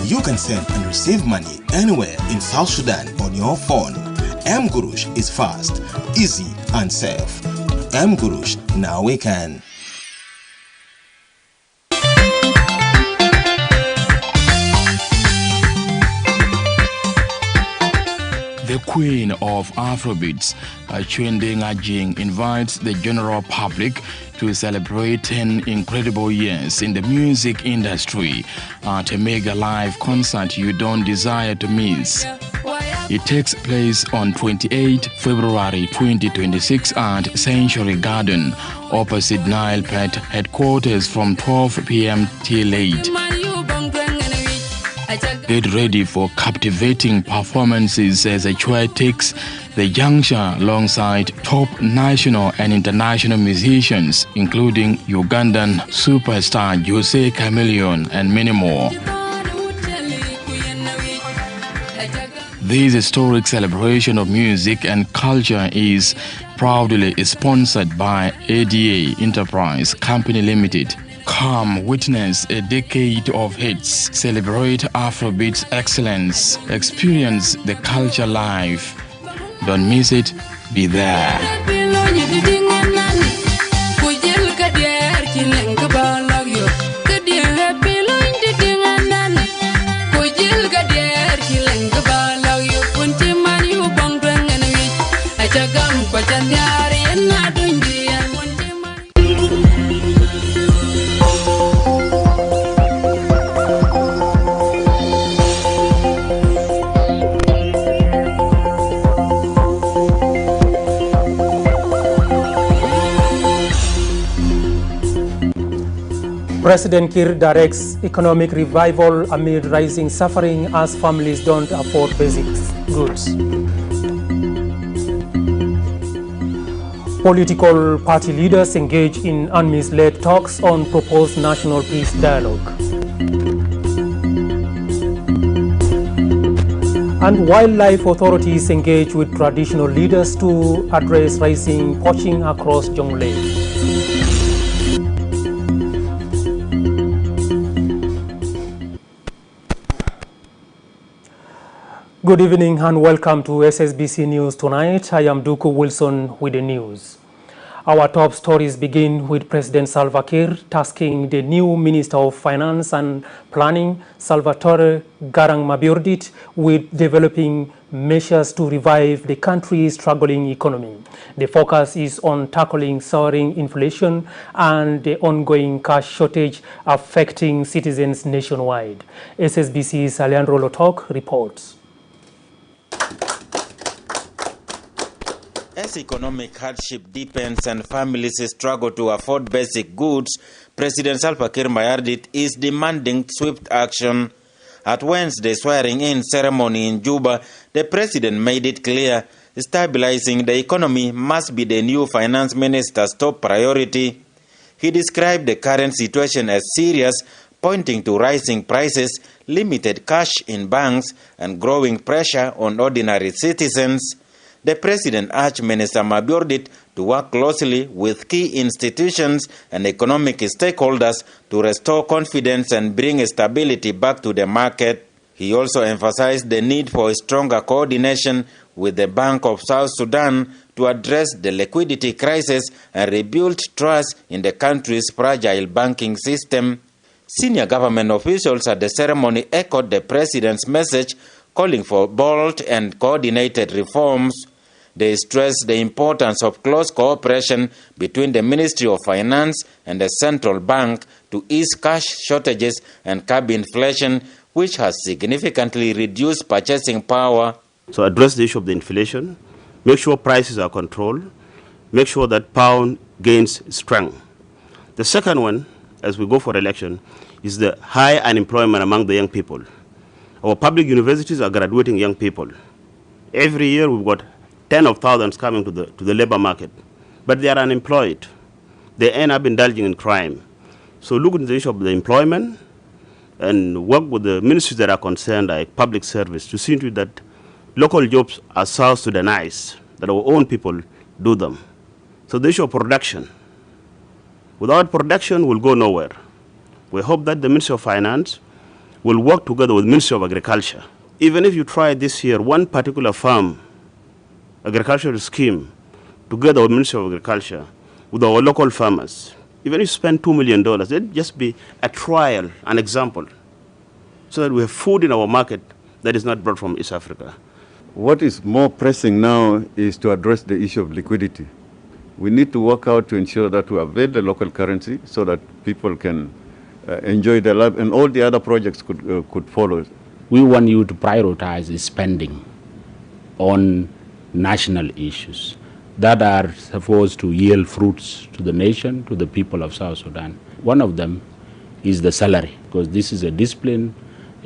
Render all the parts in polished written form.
You can send and receive money anywhere in South Sudan on your phone. Enlglish is fast, easy and safe. Enlglish, now we can. The Queen of Afrobeats, Chwende Ngajing, invites the general public to celebrate 10 incredible years in the music industry at a mega live concert you don't desire to miss. It takes place on 28 February 2026 at Century Garden, opposite Nile Pet headquarters from 12 p.m. till 8. Get ready for captivating performances as Achua takes the juncture alongside top national and international musicians, including Ugandan superstar Jose Chameleone and many more. This historic celebration of music and culture is proudly sponsored by ADA Enterprise Company Limited. Come witness a decade of hits, celebrate Afrobeat's excellence, experience the culture live. Don't miss it, be there. President Kiir directs economic revival amid rising suffering as families don't afford basic goods. Political party leaders engage in UNMISS-led talks on proposed national peace dialogue. And wildlife authorities engage with traditional leaders to address rising poaching across Jonglei. Good evening and welcome to SSBC News Tonight. I am Duku Wilson with the news. Our top stories begin with President Salva Kiir tasking the new Minister of Finance and Planning, Salvatore Garang-Mabiordit, with developing measures to revive the country's struggling economy. The focus is on tackling soaring inflation and the ongoing cash shortage affecting citizens nationwide. SSBC's Alejandro Lotok reports. As economic hardship deepens and families struggle to afford basic goods, President Salva Kiir Mayardit is demanding swift action. At Wednesday's swearing-in ceremony in Juba, the president made it clear stabilizing the economy must be the new finance minister's top priority. He described the current situation as serious, pointing to rising prices, limited cash in banks, and growing pressure on ordinary citizens. The president urged Minister Mabiordit to work closely with key institutions and economic stakeholders to restore confidence and bring stability back to the market. He also emphasized the need for stronger coordination with the Bank of South Sudan to address the liquidity crisis and rebuild trust in the country's fragile banking system. Senior government officials at the ceremony echoed the president's message, calling for bold and coordinated reforms. They stressed the importance of close cooperation between the Ministry of Finance and the Central Bank to ease cash shortages and curb inflation, which has significantly reduced purchasing power. So address the issue of the inflation, make sure prices are controlled, make sure that pound gains strength. The second one, as we go for election, is the high unemployment among the young people. Our public universities are graduating young people. Every year we've got 10 of thousands coming to the labor market, but they are unemployed. They end up indulging in crime. So look at the issue of the employment and work with the ministries that are concerned, like public service, to see to it that local jobs are South Sudanized, that our own people do them. So the issue of production. Without production, we'll go nowhere. We hope that the Ministry of Finance will work together with Ministry of Agriculture. Even if you try this year, one particular farm, agricultural scheme, together with Ministry of Agriculture, with our local farmers, even if you spend $2 million, it'll just be a trial, an example, so that we have food in our market that is not brought from East Africa. What is more pressing now is to address the issue of liquidity. We need to work out to ensure that we avail the local currency so that people can enjoy their life, and all the other projects could follow. We want you to prioritize spending on national issues that are supposed to yield fruits to the nation, to the people of South Sudan. One of them is the salary, because this is a discipline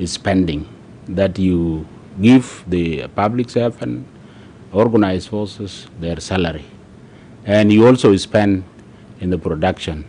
spending that you give the public servant, organized forces, their salary. And you also spend in the production.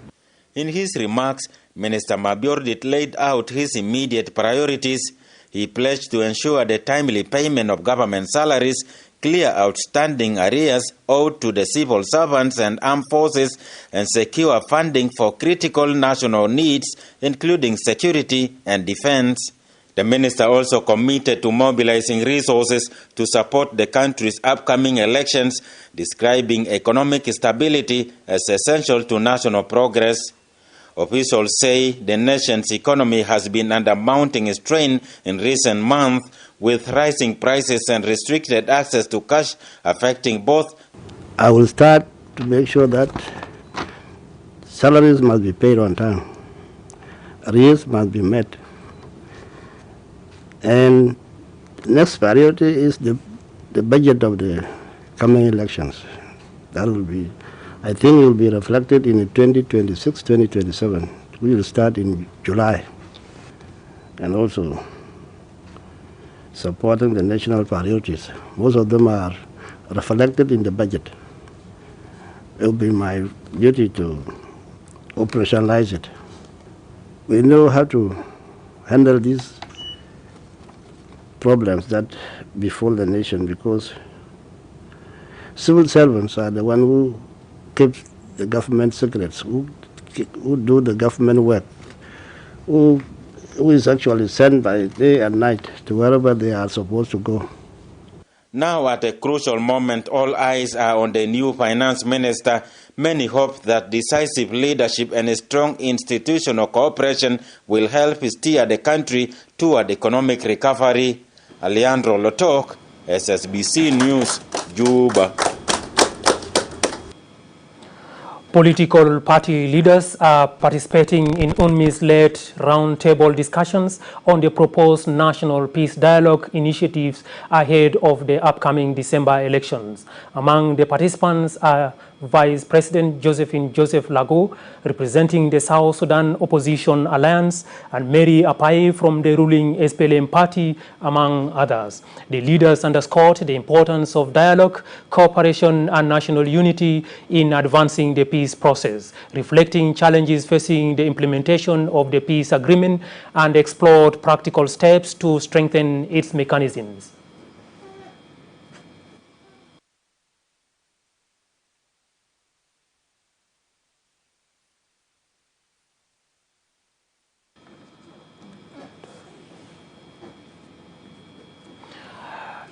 In his remarks, Minister Mabiordit laid out his immediate priorities. He pledged to ensure the timely payment of government salaries, clear outstanding arrears owed to the civil servants and armed forces, and secure funding for critical national needs, including security and defense. The minister also committed to mobilizing resources to support the country's upcoming elections, describing economic stability as essential to national progress. Officials say the nation's economy has been under mounting strain in recent months, with rising prices and restricted access to cash affecting both. I will start to make sure that salaries must be paid on time, arrears must be met, and the next priority is the budget of the coming elections. That will be, I think, will be reflected in the 2026-2027. We will start in July, and also supporting the national priorities. Most of them are reflected in the budget. It will be my duty to operationalize it. We know how to handle these problems that befall the nation, because civil servants are the one who keep the government secrets, who do the government work, who is actually sent by day and night to wherever they are supposed to go. Now, at a crucial moment, all eyes are on the new finance minister. Many hope that decisive leadership and a strong institutional cooperation will help steer the country toward economic recovery. Alejandro Lotok, SSBC News, Juba. Political party leaders are participating in UNMISS-led roundtable discussions on the proposed national peace dialogue initiatives ahead of the upcoming December elections. Among the participants are Vice President Josephine Joseph Lago, representing the South Sudan Opposition Alliance, and Mary Apai from the ruling SPLM party, among others. The leaders underscored the importance of dialogue, cooperation, and national unity in advancing the peace process, reflecting challenges facing the implementation of the peace agreement, and explored practical steps to strengthen its mechanisms.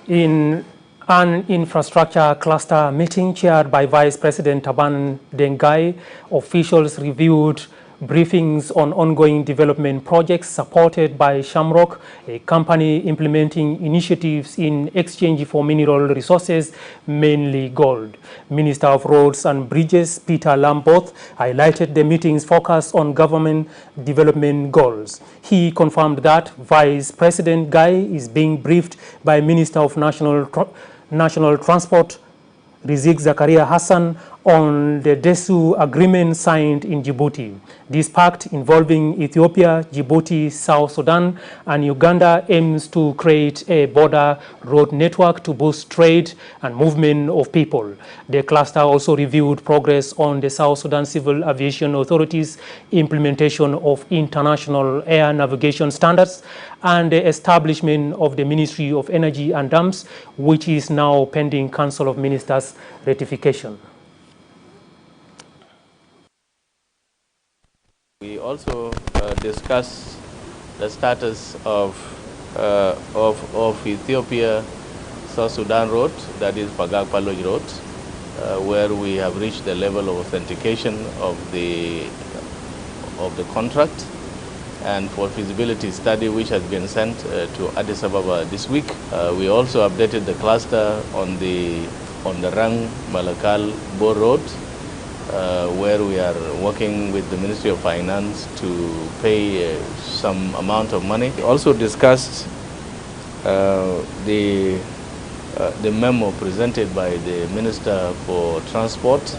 In an infrastructure cluster meeting chaired by Vice President Taban Dengai, officials reviewed briefings on ongoing development projects supported by Shamrock, a company implementing initiatives in exchange for mineral resources, mainly gold. Minister of Roads and Bridges, Peter Lamboth, highlighted the meeting's focus on government development goals. He confirmed that Vice President Guy is being briefed by Minister of National Transport, Rizik Zakaria Hassan, on the DESU agreement signed in Djibouti. This pact, involving Ethiopia, Djibouti, South Sudan, and Uganda, aims to create a border road network to boost trade and movement of people. The cluster also reviewed progress on the South Sudan Civil Aviation Authority's implementation of international air navigation standards and the establishment of the Ministry of Energy and Dams, which is now pending Council of Ministers ratification. We also discuss the status of Ethiopia South Sudan road, that is Pagak-Paloj road, where we have reached the level of authentication of the contract, and for feasibility study which has been sent to Addis Ababa this week. We also updated the cluster on the Rang Malakal Bor road, where we are working with the Ministry of Finance to pay some amount of money. We also discussed the memo presented by the Minister for Transport,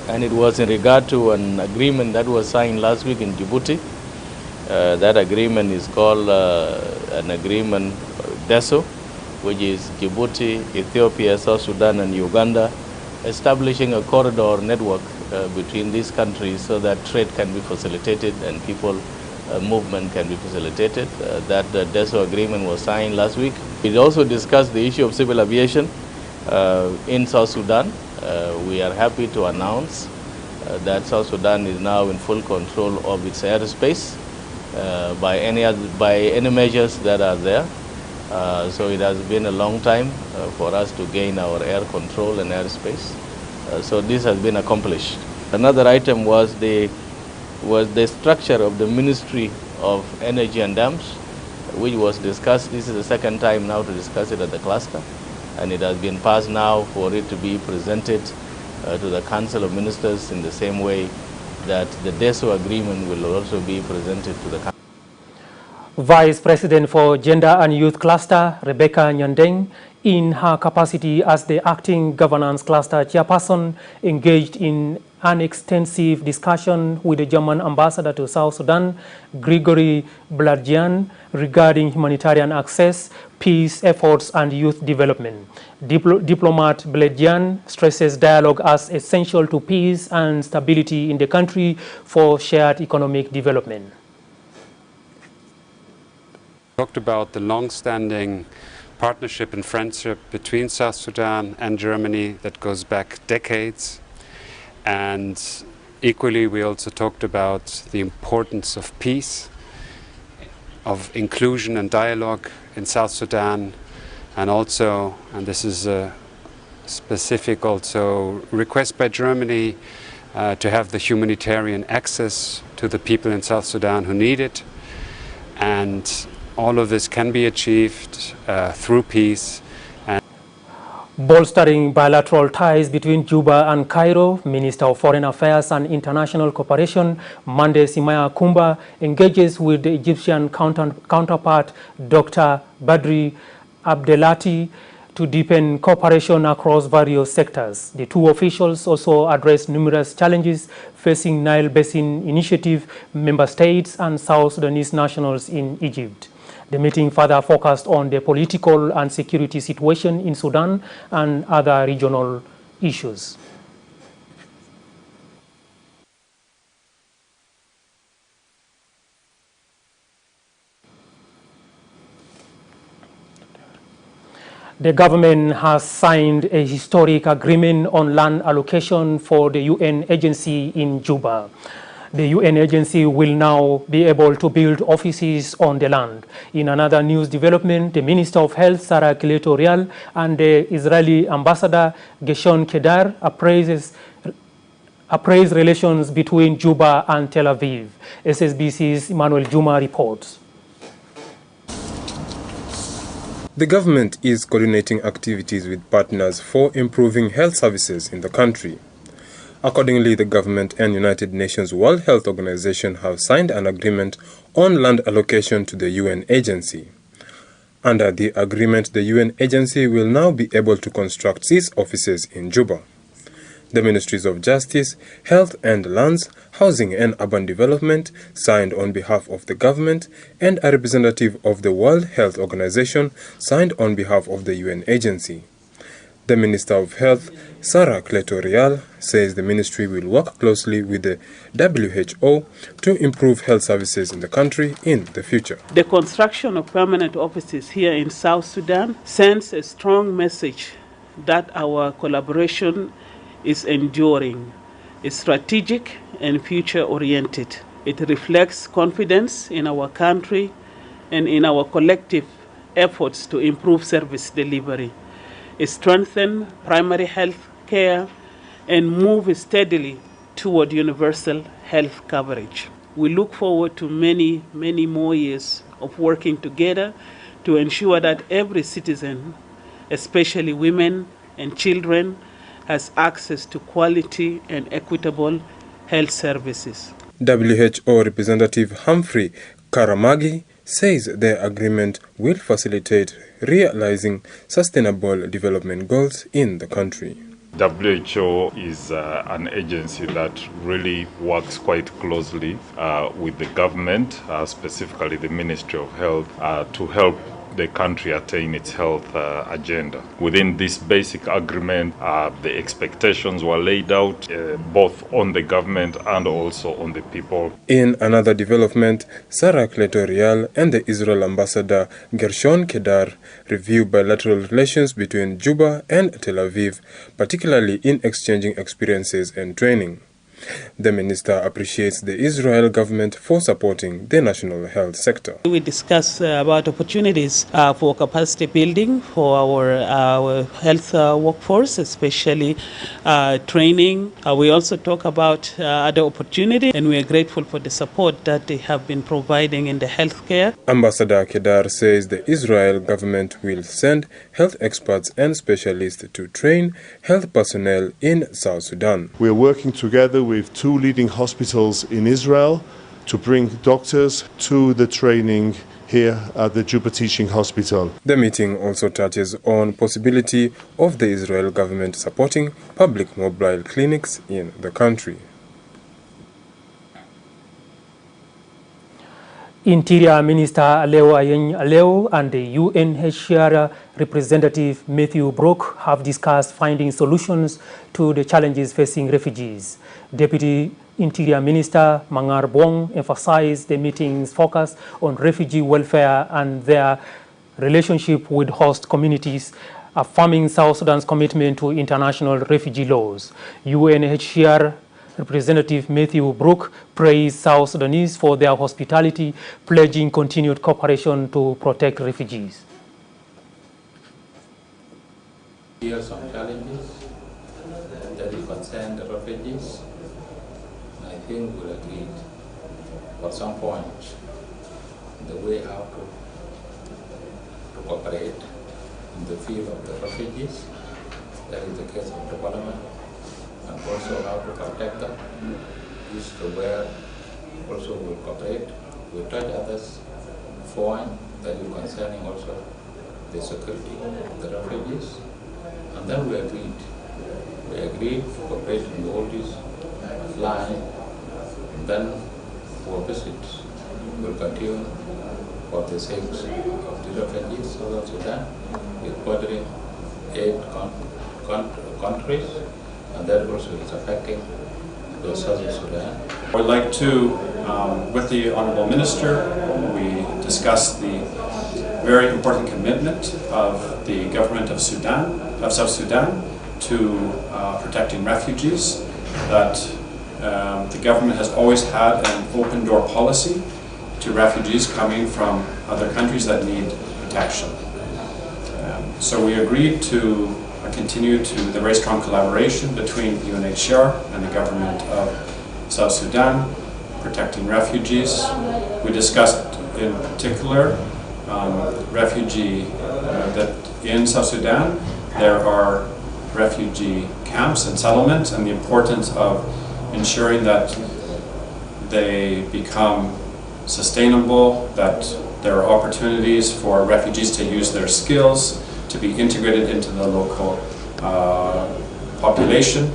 and it was in regard to an agreement that was signed last week in Djibouti. That agreement is called an agreement DESO, which is Djibouti, Ethiopia, South Sudan, and Uganda, establishing a corridor network between these countries so that trade can be facilitated and people movement can be facilitated. That DESO agreement was signed last week. We also discussed the issue of civil aviation in South Sudan. We are happy to announce that South Sudan is now in full control of its airspace by any measures that are there. So it has been a long time for us to gain our air control and airspace. So this has been accomplished. Another item was the structure of the Ministry of Energy and Dams, which was discussed. This is the second time now to discuss it at the cluster, and it has been passed now for it to be presented to the Council of Ministers in the same way that the DESO agreement will also be presented to the Council. Vice President for Gender and Youth Cluster, Rebecca Nyandeng, in her capacity as the acting governance cluster chairperson, engaged in an extensive discussion with the German ambassador to South Sudan, Grigory Bladjian, regarding humanitarian access, peace efforts, and youth development. Diplomat Bladjian stresses dialogue as essential to peace and stability in the country for shared economic development. Talked about the long-standing partnership and friendship between South Sudan and Germany that goes back decades. And equally, we also talked about the importance of peace, of inclusion and dialogue in South Sudan, and also, and this is a specific also request by Germany to have the humanitarian access to the people in South Sudan who need it. And all of this can be achieved through peace. Bolstering bilateral ties between Juba and Cairo, Minister of Foreign Affairs and International Cooperation, Mande Simaya Kumba, engages with the Egyptian counterpart, Dr. Badri Abdelati, to deepen cooperation across various sectors. The two officials also addressed numerous challenges facing Nile Basin Initiative member states and South Sudanese nationals in Egypt. The meeting further focused on the political and security situation in Sudan and other regional issues. The government has signed a historic agreement on land allocation for the UN agency in Juba. The UN agency will now be able to build offices on the land. In another news development, the Minister of Health, Sarah Kileto-Rial, and the Israeli Ambassador, Gershon Kedar, appraised relations between Juba and Tel Aviv. SSBC's Emmanuel Juma reports. The government is coordinating activities with partners for improving health services in the country. Accordingly, the government and United Nations World Health Organization have signed an agreement on land allocation to the UN agency. Under the agreement, the UN agency will now be able to construct 6 offices in Juba. The Ministries of Justice, Health and Lands, Housing and Urban Development signed on behalf of the government, and a representative of the World Health Organization signed on behalf of the UN agency. The Minister of Health, Sarah Kileto-Rial, says the ministry will work closely with the WHO to improve health services in the country in the future. The construction of permanent offices here in South Sudan sends a strong message that our collaboration is enduring, is strategic and future-oriented. It reflects confidence in our country and in our collective efforts to improve service delivery, strengthen primary health care, and move steadily toward universal health coverage. We look forward to many, many more years of working together to ensure that every citizen, especially women and children, has access to quality and equitable health services. WHO Representative Humphrey Karamagi says the agreement will facilitate realizing sustainable development goals in the country. WHO is an agency that really works quite closely with the government, specifically the Ministry of Health, to help the country attain its health agenda. Within this basic agreement, the expectations were laid out both on the government and also on the people. In another development, Sarah Kleto-Rial and the Israel ambassador Gershon Kedar review bilateral relations between Juba and Tel Aviv, particularly in exchanging experiences and training. The minister appreciates the Israel government for supporting the national health sector. We discuss about opportunities for capacity building for our health workforce, especially training. We also talk about other opportunities, and we are grateful for the support that they have been providing in the healthcare. Ambassador Kedar says the Israel government will send health experts and specialists to train health personnel in South Sudan. We are working together with two leading hospitals in Israel to bring doctors to the training here at the Juba Teaching Hospital. The meeting also touches on possibility of the Israel government supporting public mobile clinics in the country. Interior Minister Aleo Ayeng Aleo and the UNHCR representative Matthew Brook have discussed finding solutions to the challenges facing refugees. Deputy Interior Minister Mangar Bong emphasized the meeting's focus on refugee welfare and their relationship with host communities, affirming South Sudan's commitment to international refugee laws. UNHCR Representative Matthew Brook praised South Sudanese for their hospitality, pledging continued cooperation to protect refugees. Here are some challenges that will concern the refugees. I think we'll agree at some point the way how to cooperate in the field of the refugees. That is the case of the Parliament. And also how to protect them, is to where also will cooperate with others foreign that is concerning also the security of the refugees. And then we agreed to cooperate in all these lines. And then our visits will continue for the sake of the refugees of South Sudan, with bordering 8 countries. And that also is affecting the Southern Sudan. I would like to, with the Honourable Minister, we discussed the very important commitment of the government of South Sudan to protecting refugees, that the government has always had an open door policy to refugees coming from other countries that need protection. So we agreed to continue to the very strong collaboration between UNHCR and the government of South Sudan, protecting refugees. We discussed in particular refugee, that in South Sudan there are refugee camps and settlements, and the importance of ensuring that they become sustainable, that there are opportunities for refugees to use their skills, to be integrated into the local population.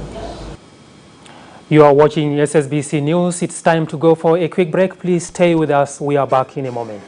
You are watching SSBC News. It's time to go for a quick break. Please stay with us. We are back in a moment.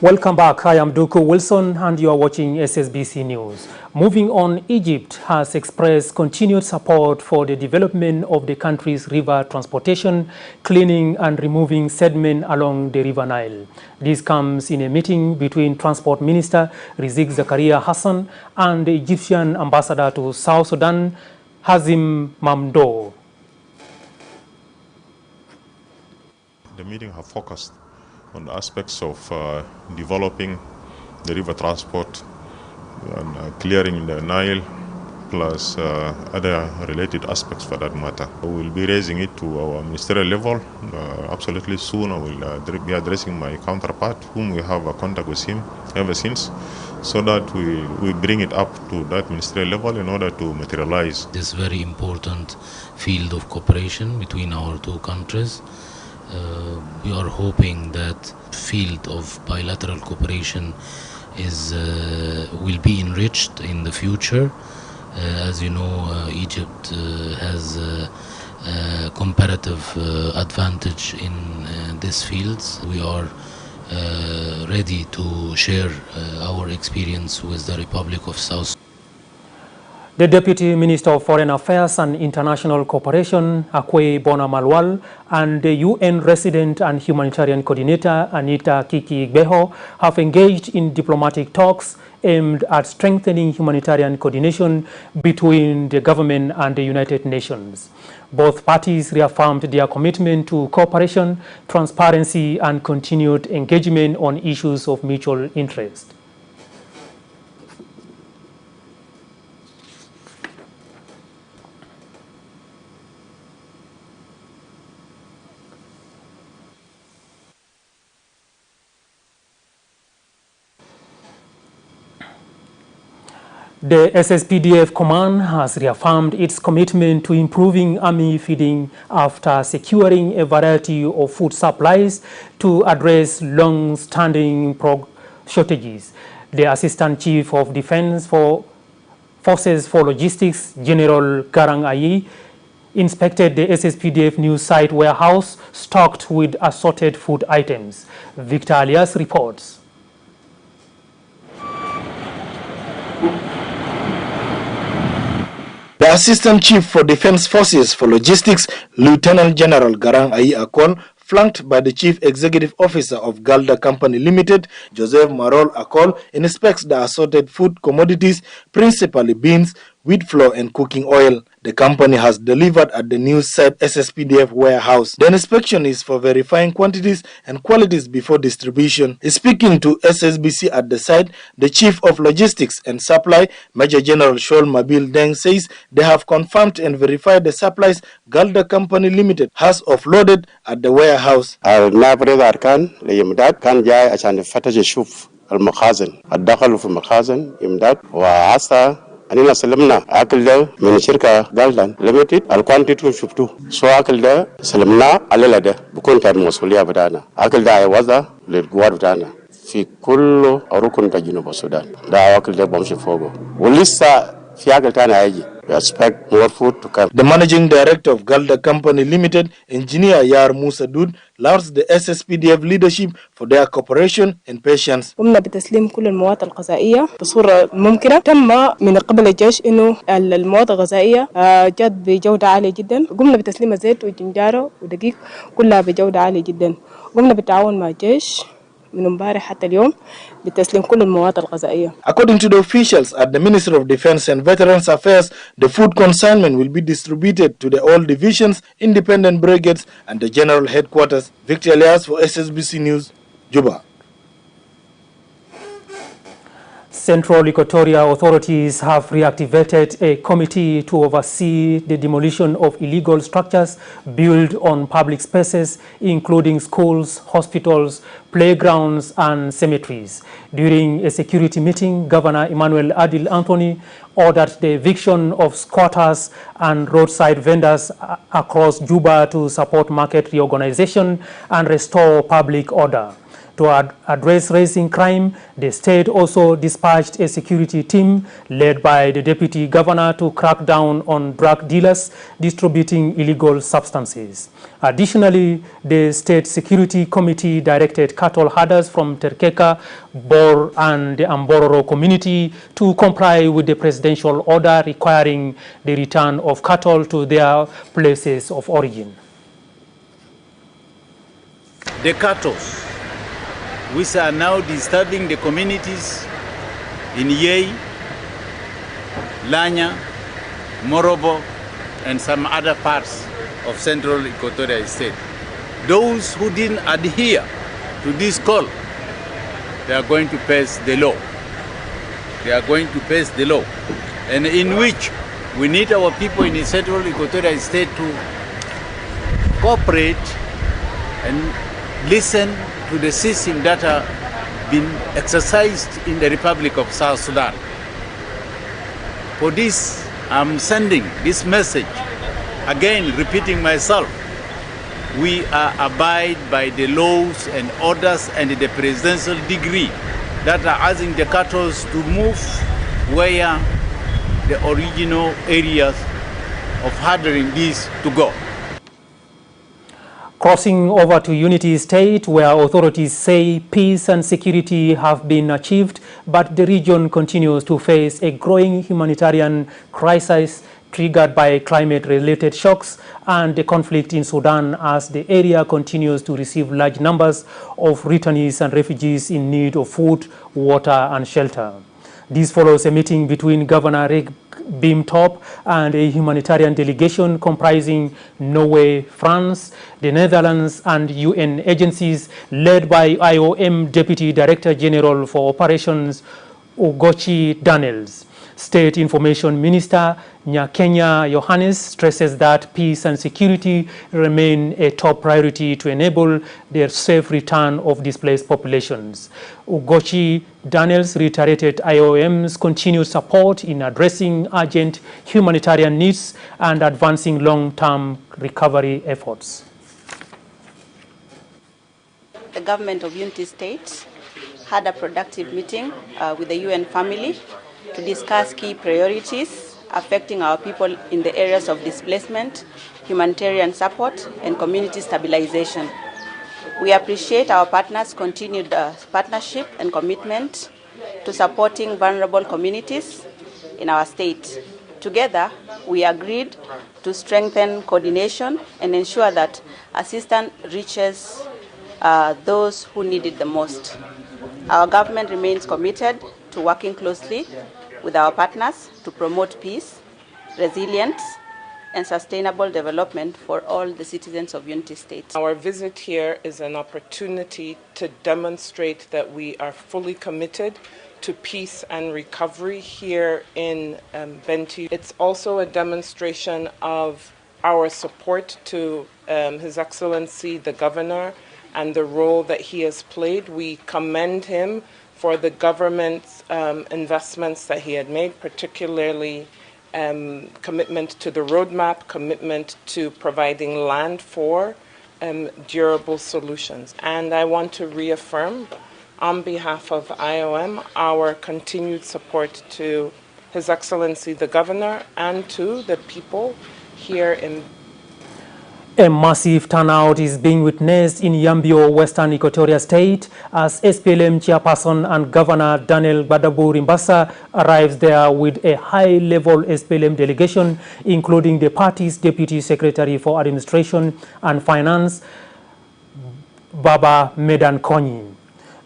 Welcome back. I am Duku Wilson and you are watching SSBC News. Moving on, Egypt has expressed continued support for the development of the country's river transportation, cleaning and removing sediment along the River Nile. This comes in a meeting between Transport Minister Rizk Zakaria Hassan and the Egyptian ambassador to South Sudan, Hazim Mamdouh. The meeting have focused on the aspects of developing the river transport and clearing the Nile, plus other related aspects for that matter. We will be raising it to our ministerial level absolutely soon. I will be addressing my counterpart, whom we have a contact with him ever since, so that we bring it up to that ministerial level in order to materialize this very important field of cooperation between our two countries. We are hoping that field of bilateral cooperation will be enriched in the future. As you know, Egypt has a comparative advantage in these fields. We are ready to share our experience with the Republic of South Sudan. The Deputy Minister of Foreign Affairs and International Cooperation, Akwe Bona Malwal, and the UN Resident and Humanitarian Coordinator, Anita Kiki Igbeho, have engaged in diplomatic talks aimed at strengthening humanitarian coordination between the government and the United Nations. Both parties reaffirmed their commitment to cooperation, transparency, and continued engagement on issues of mutual interest. The SSPDF command has reaffirmed its commitment to improving army feeding after securing a variety of food supplies to address long-standing shortages. The Assistant Chief of Defense Forces for Logistics, General Garang Ayi, inspected the SSPDF news site warehouse stocked with assorted food items. Victor Alias reports. The Assistant Chief for Defense Forces for Logistics, Lieutenant General Garang Ayi Akol, flanked by the Chief Executive Officer of Galda Company Limited, Joseph Marol Akol, inspects the assorted food commodities, principally beans, wheat flour and cooking oil. The company has delivered at the news site SSPDF warehouse. The inspection is for verifying quantities and qualities before distribution. Speaking to SSBC at the site, the Chief of Logistics and Supply, Major General Shol Mabil Deng, says they have confirmed and verified the supplies Galda Company Limited has offloaded at the warehouse. المخازن الدخل في المخازن إمداد وعسى أننا سلمنا أكل ده من شركة جالدان ليميتد الكوانتيتي شفتوه سو أكل ده سلمنا على ده بكون كان مسؤولية بدانا أكل ده يوزع للقوات بدانا في كل ركن جنوب السودان ده أكل ده بمشي فوقه ولسه في أكل تاني هيجي. We expect more food to come. The Managing Director of Galda Company Limited, Engineer Yar Musa Dud, lauds the SSPDF leadership for their cooperation and patience. قمنا بتسليم كل المواد الغذائية بصورة ممكنة. تم من قبل الجيش إنه المواد الغذائية جت بجودة عالية جدا. قمنا بتسليم الزيت والجنجارة ودقيق كلها بجودة عالية جدا. قمنا بالتعاون مع الجيش من امبارح حتى اليوم بتسليم كل المواد الغذائية. According to the officials at the Ministry of Defense and Veterans Affairs, the food consignment will be distributed to the all divisions, independent brigades, and the general headquarters. Victor Elias for SSBC News, Juba. Central Equatoria authorities have reactivated a committee to oversee the demolition of illegal structures built on public spaces, including schools, hospitals, playgrounds, and cemeteries. During a security meeting, Governor Emmanuel Adil Anthony ordered the eviction of squatters and roadside vendors across Juba to support market reorganization and restore public order. To address rising crime, the state also dispatched a security team led by the deputy governor to crack down on drug dealers distributing illegal substances. Additionally, the state security committee directed cattle herders from Terkeka, Bor, and the Ambororo community to comply with the presidential order requiring the return of cattle to their places of origin. The cattle which are now disturbing the communities in Yei, Lanya, Morobo, and some other parts of Central Equatoria State. Those who didn't adhere to this call, they are going to face the law. They are going to face the law, and in which we need our people in the Central Equatoria State to cooperate and listen to the system that have been exercised in the Republic of South Sudan. For this, I'm sending this message, again repeating myself. We are abide by the laws and orders and the presidential decree that are asking the cattle to move where the original areas of herding these to go. Crossing over to Unity State, where authorities say peace and security have been achieved, but the region continues to face a growing humanitarian crisis triggered by climate-related shocks and the conflict in Sudan, as the area continues to receive large numbers of returnees and refugees in need of food, water, and shelter. This follows a meeting between Governor Rick Beamtop and a humanitarian delegation comprising Norway, France, the Netherlands, and UN agencies led by IOM Deputy Director General for Operations Ugochi Daniels. State Information Minister Nyakenya Yohannes stresses that peace and security remain a top priority to enable their safe return of displaced populations. Ugochi Daniels reiterated IOM's continued support in addressing urgent humanitarian needs and advancing long-term recovery efforts. The government of Unity State had a productive meeting with the UN family to discuss key priorities affecting our people in the areas of displacement, humanitarian support, and community stabilization. We appreciate our partners' continued partnership and commitment to supporting vulnerable communities in our state. Together, we agreed to strengthen coordination and ensure that assistance reaches those who need it the most. Our government remains committed to working closely with our partners to promote peace, resilience, and sustainable development for all the citizens of Unity State. Our visit here is an opportunity to demonstrate that we are fully committed to peace and recovery here in Bentiu. It's also a demonstration of our support to His Excellency the Governor and the role that he has played. We commend him for the government's investments that he had made, particularly commitment to the roadmap, commitment to providing land for durable solutions. And I want to reaffirm on behalf of IOM our continued support to His Excellency the Governor and to the people here in A massive turnout is being witnessed in Yambio, Western Equatoria State, as SPLM chairperson and Governor Daniel Gbadabo Rimbasa arrives there with a high-level SPLM delegation, including the party's Deputy Secretary for Administration and Finance, Baba Medan Konyi.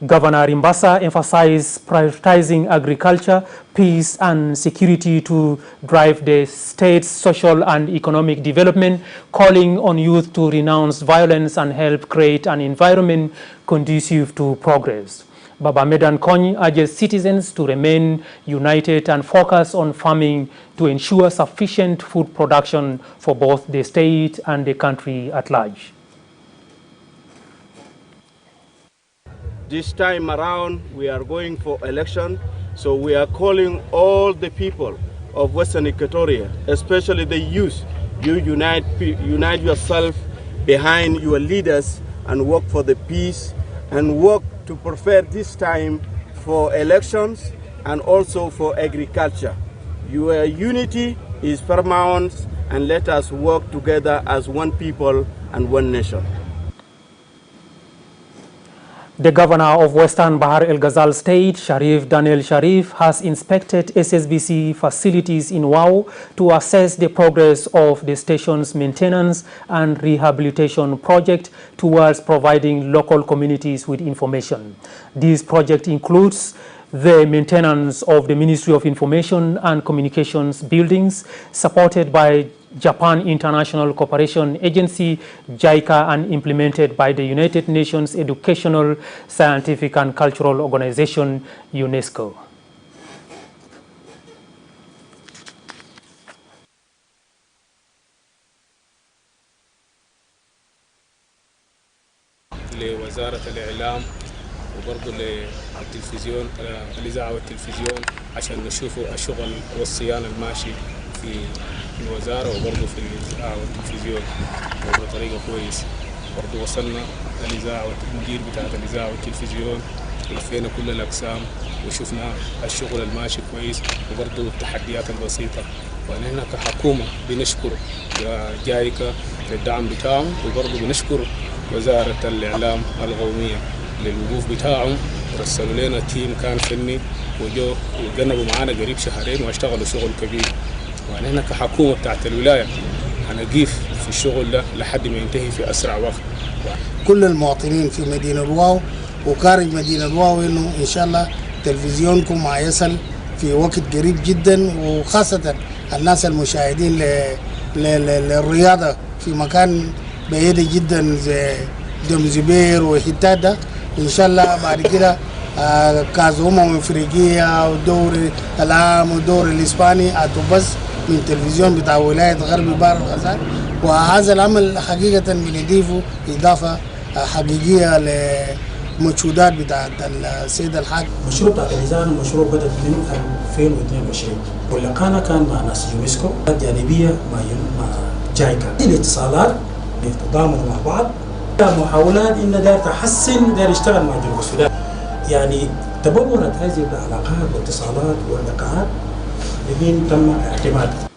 Governor Rimbasa emphasized prioritizing agriculture, peace and security to drive the state's social and economic development, calling on youth to renounce violence and help create an environment conducive to progress. Baba Medan Kony urges citizens to remain united and focus on farming to ensure sufficient food production for both the state and the country at large. This time around, we are going for election, so we are calling all the people of Western Equatoria, especially the youth. You unite yourself behind your leaders and work for the peace and work to prepare this time for elections and also for agriculture. Your unity is paramount, and let us work together as one people and one nation. The governor of Western Bahar El Ghazal State, Sharif Daniel Sharif, has inspected SSBC facilities in Wau to assess the progress of the station's maintenance and rehabilitation project towards providing local communities with information. This project includes the maintenance of the Ministry of Information and Communications buildings, supported by Japan International Cooperation Agency, JICA, and implemented by the United Nations Educational, Scientific and Cultural Organization, UNESCO. لوزارة الإعلام وبرضه للتلفزيون الإذاعة والتلفزيون عشان نشوفوا الشغل والصيانة الماشي في الوزارة وبرضه في الإذاعة والتلفزيون بطريقة كويس. برضه وصلنا الإذاعة والمدير بتاع الإذاعة والتلفزيون لفينا كل الأقسام وشفنا الشغل الماشي كويس وبرضه التحديات البسيطة. ونحن كحكومة بنشكر جايكا للدعم بتاعهم وبرضه بنشكر وزارة الإعلام القومية للوقوف بتاعهم. رسلوا لنا تيم كان فني وجو وجنبوا معانا قريب شهرين واشتغلوا شغل كبير. ونحن كحكومة بتاعت الولاية هنقيف في الشغل ده لحد ما ينتهي في أسرع وقت. كل المواطنين في مدينة الواو وخارج مدينة الواو إنه إن شاء الله تلفزيونكم هيصل في وقت قريب جدا، وخاصة الناس المشاهدين للرياضة في مكان بعيد جدا زي دم زبير وحتات. إن شاء الله بعد كده كاس أفريقيا ودوري العام ودوري الإسباني هتبث من تلفزيون بتاع ولاية غربي بحر الغزال. وهذا العمل حقيقة بنضيفه إضافة حقيقية لمجهودات بتاعت السيد الحاج. مشروع بتاع الإذاعة مشروع بدأ من 2022 واللقاء كان مع ناس يونسكو جانبية مع جايكا. الاتصالات بتضامن مع بعض، محاولات إن داير تحسن داير يشتغل مع جنوب السودان. يعني تبورت هذه العلاقات والاتصالات واللقاءات لمن تم اعتمادها.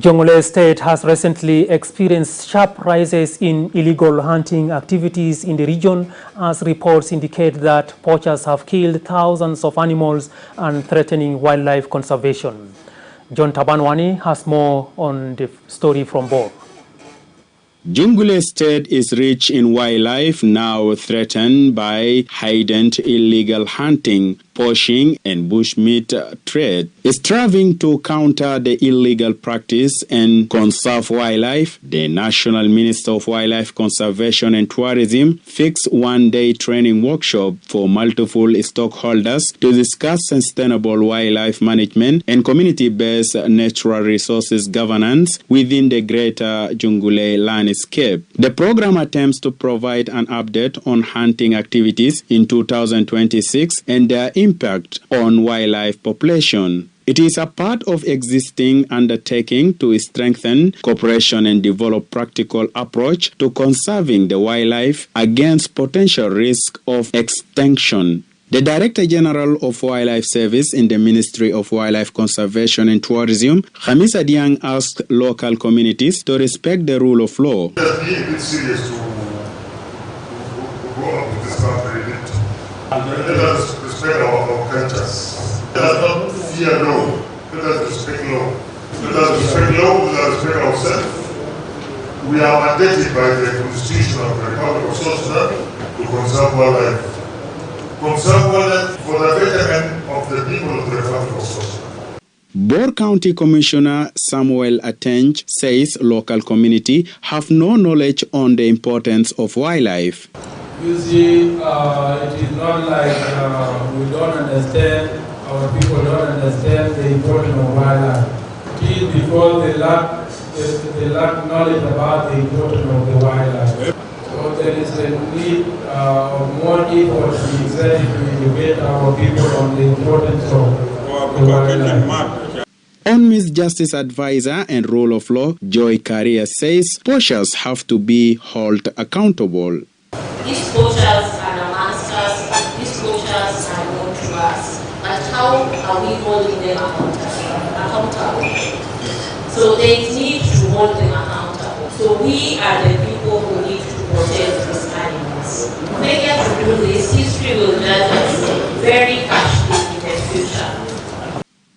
Jonglei State has recently experienced sharp rises in illegal hunting activities in the region, as reports indicate that poachers have killed thousands of animals and threatening wildlife conservation. John Tabanwani has more on the story from Bor. Jonglei State is rich in wildlife, now threatened by heightened illegal hunting, poaching and bushmeat trade. Striving to counter the illegal practice and conserve wildlife, the National Minister of Wildlife Conservation and Tourism fixed one-day training workshop for multiple stakeholders to discuss sustainable wildlife management and community-based natural resources governance within the greater Jonglei landscape. The program attempts to provide an update on hunting activities in 2026 and their impact on wildlife population. It is a part of existing undertaking to strengthen cooperation and develop practical approach to conserving the wildlife against potential risk of extinction. The Director General of Wildlife Service in the Ministry of Wildlife Conservation and Tourism, Khamis Adiang, asked local communities to respect the rule of law. It has been a bit serious to grow up with this country. Let us respect our cultures. Let us not fear law. Let us respect law. Let us respect law. Let us respect ourselves. We are mandated by the Constitution of the Republic of South Sudan to conserve wildlife. Conserve wildlife for the betterment of the people of the Republic of South Sudan. Bor County Commissioner Samuel Atenj says local community have no knowledge on the importance of wildlife. You see, it is not like we don't understand, our people don't understand the importance of wildlife. It is because they lack knowledge about the importance of the wildlife. So there is a need of more effort to be exerted to educate our people on the importance of the wildlife. UNMISS Justice Advisor and Rule of Law, Joy Career, says poachers have to be held accountable. These poachers are amongst us, these poachers are known to us, but how are we holding them accountable? So there is need to hold them accountable. So we are the people who need to protect these animals. Failure to do this, history will judge us very harshly in the future.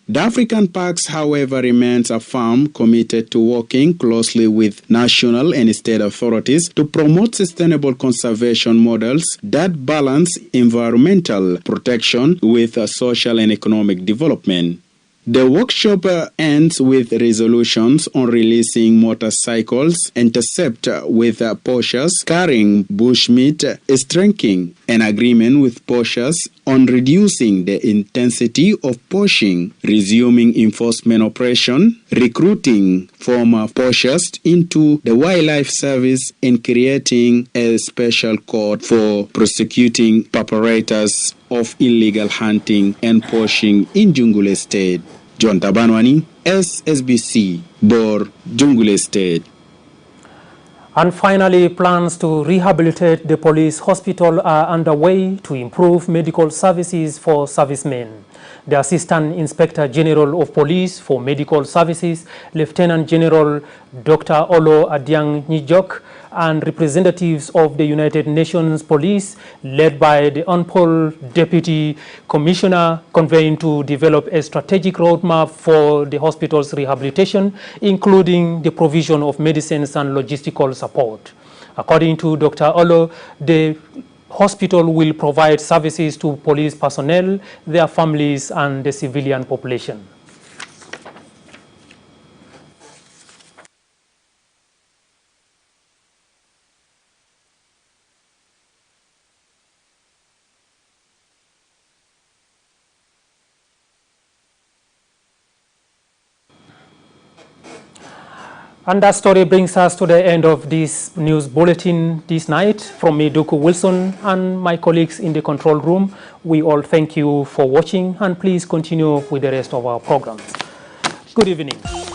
The African Parks, however, remains a firm committed to working closely with national and state authorities to promote sustainable conservation models that balance environmental protection with social and economic development. The workshop ends with resolutions on releasing motorcycles intercept with poachers carrying bushmeat, striking an agreement with poachers on reducing the intensity of poaching, resuming enforcement operation, recruiting former poachers into the wildlife service, and creating a special court for prosecuting perpetrators of illegal hunting and poaching in Jungle State. John Tabanwani, SSBC, Bor, Jungle State. And finally, plans to rehabilitate the police hospital are underway to improve medical services for servicemen. The Assistant Inspector General of Police for Medical Services, Lieutenant General Dr. Olo Adiang Nijok, and representatives of the United Nations Police, led by the UNPOL Deputy Commissioner, convened to develop a strategic roadmap for the hospital's rehabilitation, including the provision of medicines and logistical support. According to Dr. Olo, the hospital will provide services to police personnel, their families, and the civilian population. And that story brings us to the end of this news bulletin this night. From me, Duku Wilson, and my colleagues in the control room, we all thank you for watching, and please continue with the rest of our programs. Good evening.